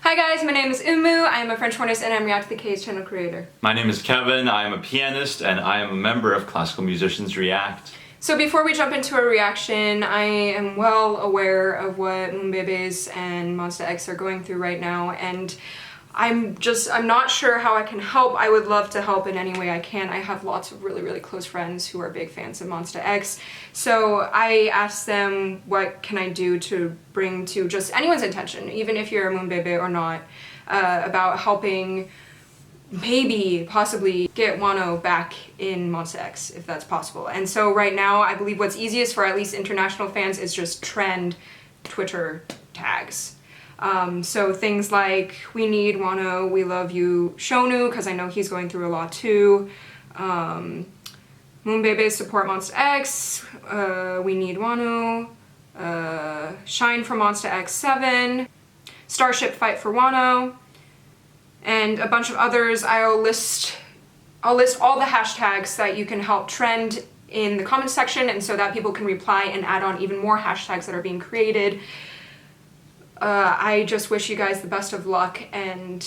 Hi guys, my name is Umu, I am a French hornist and I'm React to the K's channel creator. My name is Kevin, I am a pianist and I am a member of Classical Musicians React. So before we jump into a reaction, I am well aware of what Moonbaebaes and Monsta X are going through right now, and I'm not sure how I can help. I would love to help in any way I can. I have lots of really close friends who are big fans of Monsta X. So I asked them what can I do to bring to just anyone's attention, even if you're a Moonbaebe or not, about helping possibly get Wano back in Monsta X, if that's possible. And so right now, I believe what's easiest for at least international fans is just trend Twitter tags. So things like, we need Wano, we love you, Shonu, because I know he's going through a lot too. Moonbaebaes support Monsta X, we need Wano, Shine for Monsta X7, Starship fight for Wano, and a bunch of others. I'll list all the hashtags that you can help trend in the comment section, and so that people can reply and add on even more hashtags that are being created. I just wish you guys the best of luck, and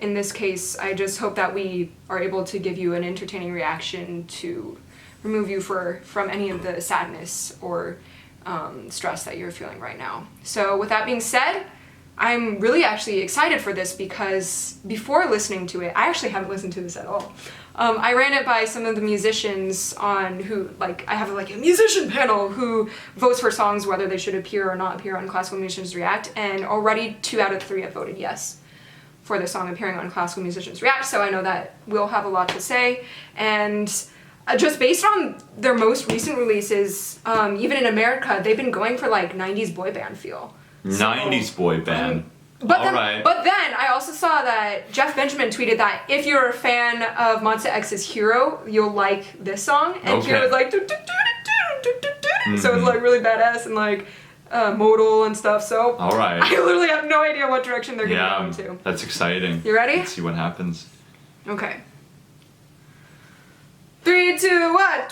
in this case, I just hope that we are able to give you an entertaining reaction to remove you from any of the sadness or stress that you're feeling right now. So with that being said, I'm really actually excited for this because before listening to it, I actually haven't listened to this at all. I ran it by some of the musicians I have a musician panel who votes for songs whether they should appear or not appear on Classical Musicians React, and already 2 out of 3 have voted yes for the song appearing on Classical Musicians React, so I know that we'll have a lot to say. And just based on their most recent releases, even in America, they've been going for 90s boy band feel. 90s boy band. But then I also saw that Jeff Benjamin tweeted that if you're a fan of Monsta X's Hero, you'll like this song. And Hero was like, so it's really badass and modal and stuff. So I literally have no idea what direction they're gonna go into. That's exciting. You ready? Let's see what happens. Okay. 3, 2, 1.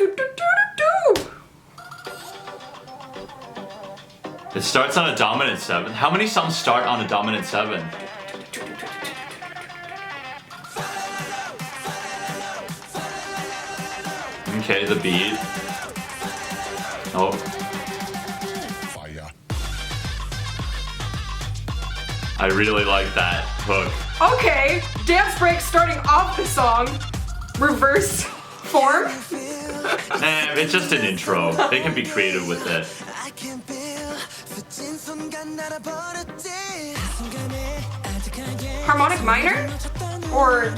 It starts on a dominant 7. How many songs start on a dominant 7? Okay, the beat. Oh. I really like that hook. Okay, dance break starting off the song. Reverse form. It's just an intro. They can be creative with it. Harmonic minor? Or...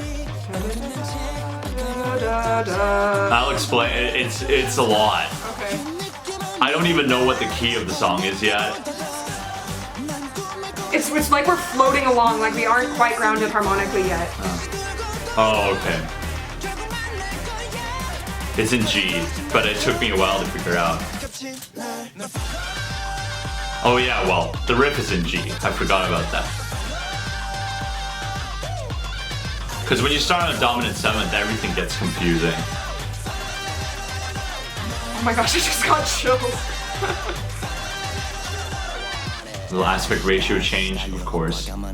I'll explain. It's a lot. Okay. I don't even know what the key of the song is yet. It's like we're floating along, like we aren't quite grounded harmonically yet. Oh, okay. It's in G, but it took me a while to figure out. Oh yeah, well, the riff is in G. I forgot about that. Because when you start on a dominant 7th, everything gets confusing. Oh my gosh, I just got chills. Little aspect ratio change, of course. What?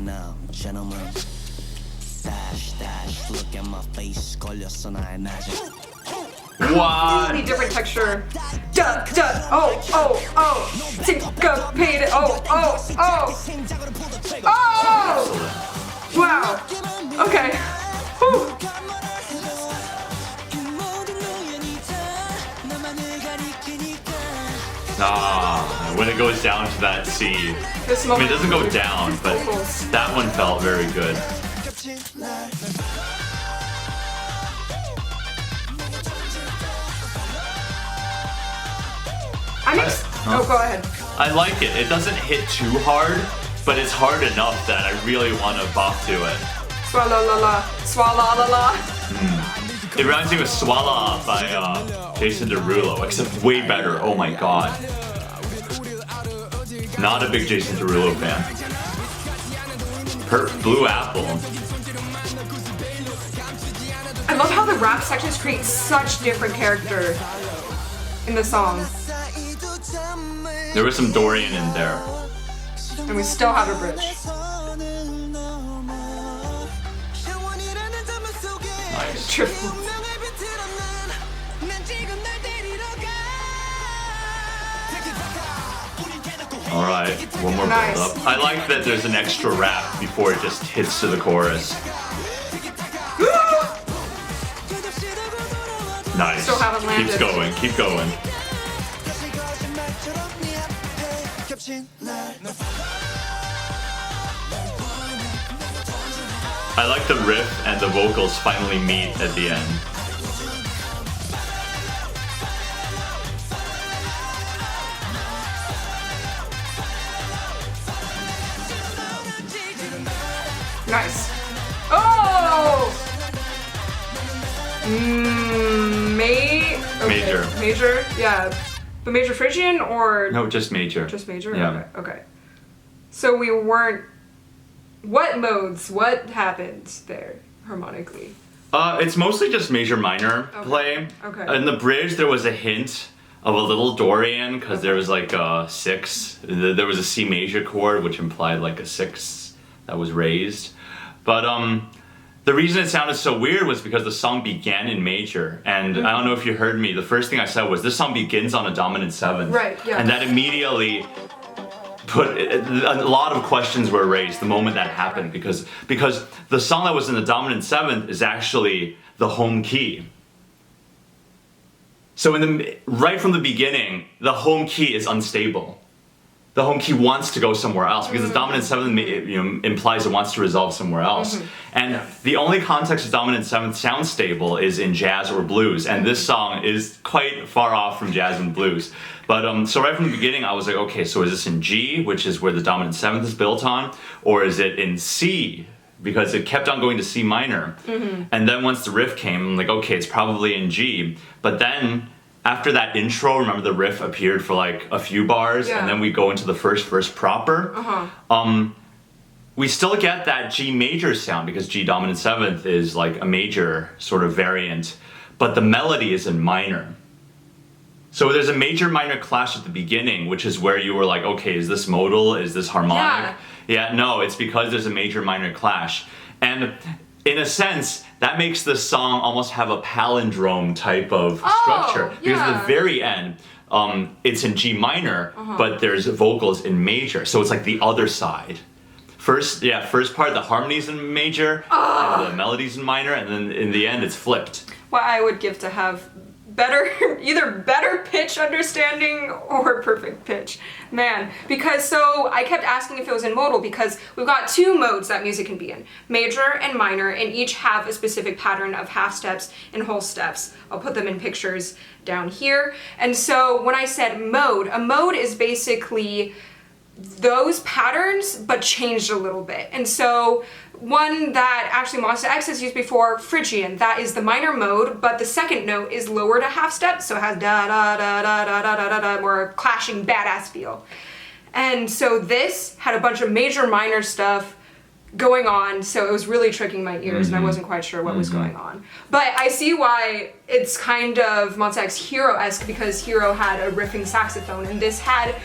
Completely different texture. Duh, duh, oh, syncopated, oh. Wow, okay. Whew. When it goes down to that C. It doesn't go down, but that one felt very good. Go ahead. I like it. It doesn't hit too hard, but it's hard enough that I really want to bop to it. Swalla-la-la. Swalla-la-la. It reminds me of Swalla by Jason Derulo, except way better. Oh my god. Not a big Jason Derulo fan. Blue Apple. I love how the rap sections create such different character in the song. There was some Dorian in there. And we still have a bridge. Nice. Triplets. Alright, one more Nice. build up. I like that there's an extra rap before it just hits to the chorus. Nice. Still haven't landed. Keeps going, keep going. I like the riff and the vocals finally meet at the end. Nice. Oh! Major. Major? Yeah. But major Phrygian or? No, just major. Just major? Yeah. Okay. So we weren't... What modes? What happened there harmonically? It's mostly just major minor play. Okay. In the bridge, there was a hint of a little Dorian because there was like a 6. There was a C major chord which implied like a 6 that was raised. But the reason it sounded so weird was because the song began in major, and I don't know if you heard me. The first thing I said was this song begins on a dominant 7th. Right. Yeah. And that immediately put a lot of questions were raised the moment that happened because the song that was in the dominant 7th is actually the home key. So right from the beginning, the home key is unstable. The home key wants to go somewhere else because the dominant 7th implies it wants to resolve somewhere else. And the only context of dominant 7th sounds stable is in jazz or blues, and this song is quite far off from jazz and blues. But so right from the beginning, I was like, okay, so is this in G, which is where the dominant 7th is built on, or is it in C? Because it kept on going to C minor. And then once the riff came, I'm like, okay, it's probably in G. But then after that intro, remember the riff appeared for like a few bars, and then we go into the first verse proper. We still get that G major sound because G dominant 7th is like a major sort of variant, but the melody is in minor. So there's a major minor clash at the beginning, which is where you were like, okay, is this modal? Is this harmonic? Yeah, no, it's because there's a major minor clash. And in a sense, that makes this song almost have a palindrome type of structure. Because at the very end, it's in G minor, but there's vocals in major. So it's like the other side. First part, the harmonies in major, and the melodies in minor, and then in the end, it's flipped. What I would give to have either better pitch understanding or perfect pitch. Man, because so I kept asking if it was in modal because we've got 2 modes that music can be in, major and minor, and each have a specific pattern of half steps and whole steps. I'll put them in pictures down here. And so when I said mode, a mode is basically those patterns but changed a little bit. And so one that actually Monsta X has used before, Phrygian, that is the minor mode, but the second note is lowered a half step, so it has da da da da da da da da, more clashing badass feel. And so this had a bunch of major minor stuff going on, so it was really tricking my ears, and I wasn't quite sure what was going on. But I see why it's kind of Monsta X Hero-esque, because Hero had a riffing saxophone, and this had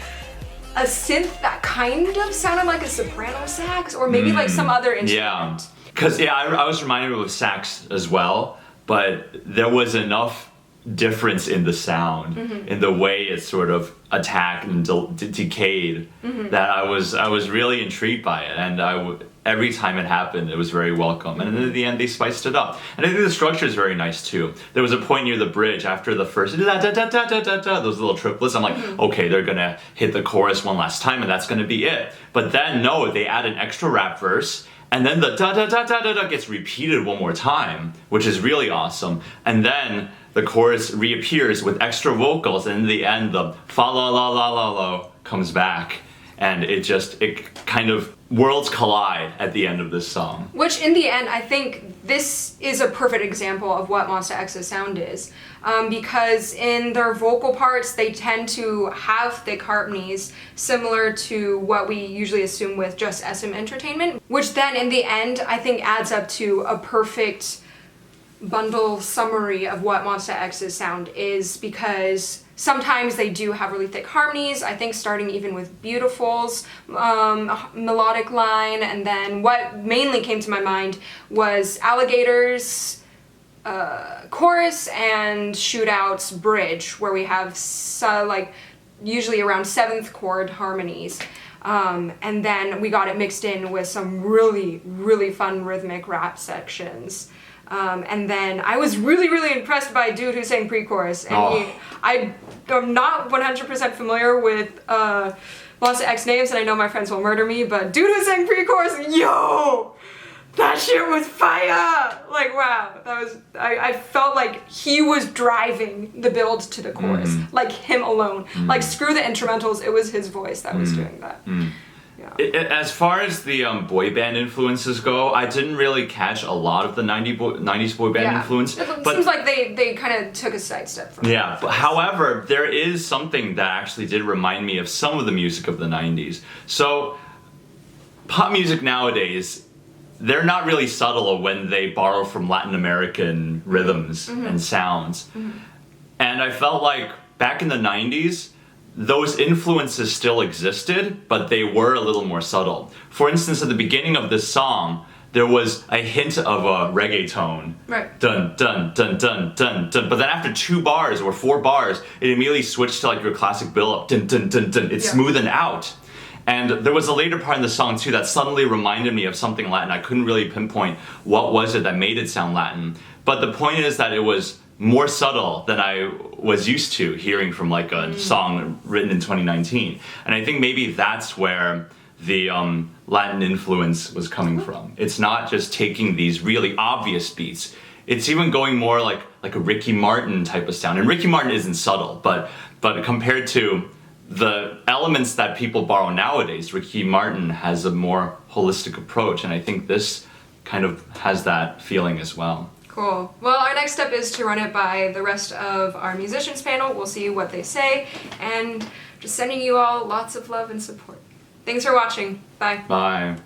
a synth that kind of sounded like a soprano sax, or maybe like some other instrument. Yeah, because I was reminded of sax as well, but there was enough difference in the sound, in the way it sort of attacked and decayed, that I was really intrigued by it, and every time it happened, it was very welcome. And then in the end, they spiced it up. And I think the structure is very nice too. There was a point near the bridge after the first da da da da da da da, those little triplets. I'm like, okay, they're gonna hit the chorus one last time, and that's gonna be it. But then no, they add an extra rap verse. And then the da da da da da da gets repeated one more time, which is really awesome. And then the chorus reappears with extra vocals, and in the end, the FALALALALAOW comes back, and it kind of worlds collide at the end of this song. Which, in the end, I think this is a perfect example of what Monsta X's sound is, because in their vocal parts, they tend to have thick harmonies, similar to what we usually assume with just SM entertainment, which then, in the end, I think adds up to a perfect bundle summary of what Monsta X's sound is, because sometimes they do have really thick harmonies, I think starting even with Beautiful's melodic line, and then what mainly came to my mind was Alligator's chorus and shootouts bridge, where we have like usually around 7th chord harmonies. And then we got it mixed in with some really, really fun rhythmic rap sections. And then I was really, really impressed by a dude who sang pre-chorus. And I'm not 100% familiar with Monsta X names, and I know my friends will murder me, but dude who sang pre-chorus, yo! That shit was fire! Like, wow, that was, I felt like he was driving the build to the chorus, like him alone. Like, screw the instrumentals, it was his voice that was doing that. Yeah. As far as the boy band influences go, I didn't really catch a lot of the 90s boy band influence. It seems like they kind of took a sidestep from it. However, there is something that actually did remind me of some of the music of the 90s. So, pop music nowadays, they're not really subtle when they borrow from Latin American rhythms and sounds. And I felt like back in the 90s, those influences still existed, but they were a little more subtle. For instance, at the beginning of this song, there was a hint of a reggae tone. Right. Dun, dun, dun, dun, dun, dun. But then after 2 bars or 4 bars, it immediately switched to like your classic build-up. Dun, dun, dun, dun. It smoothened out. And there was a later part in the song too that suddenly reminded me of something Latin. I couldn't really pinpoint what was it that made it sound Latin. But the point is that it was more subtle than I was used to hearing from like a song written in 2019. And I think maybe that's where the Latin influence was coming from. It's not just taking these really obvious beats. It's even going more like a Ricky Martin type of sound. And Ricky Martin isn't subtle, but compared to the elements that people borrow nowadays, Ricky Martin has a more holistic approach, and I think this kind of has that feeling as well. Cool. Well, our next step is to run it by the rest of our musicians panel. We'll see what they say, and just sending you all lots of love and support. Thanks for watching. Bye. Bye.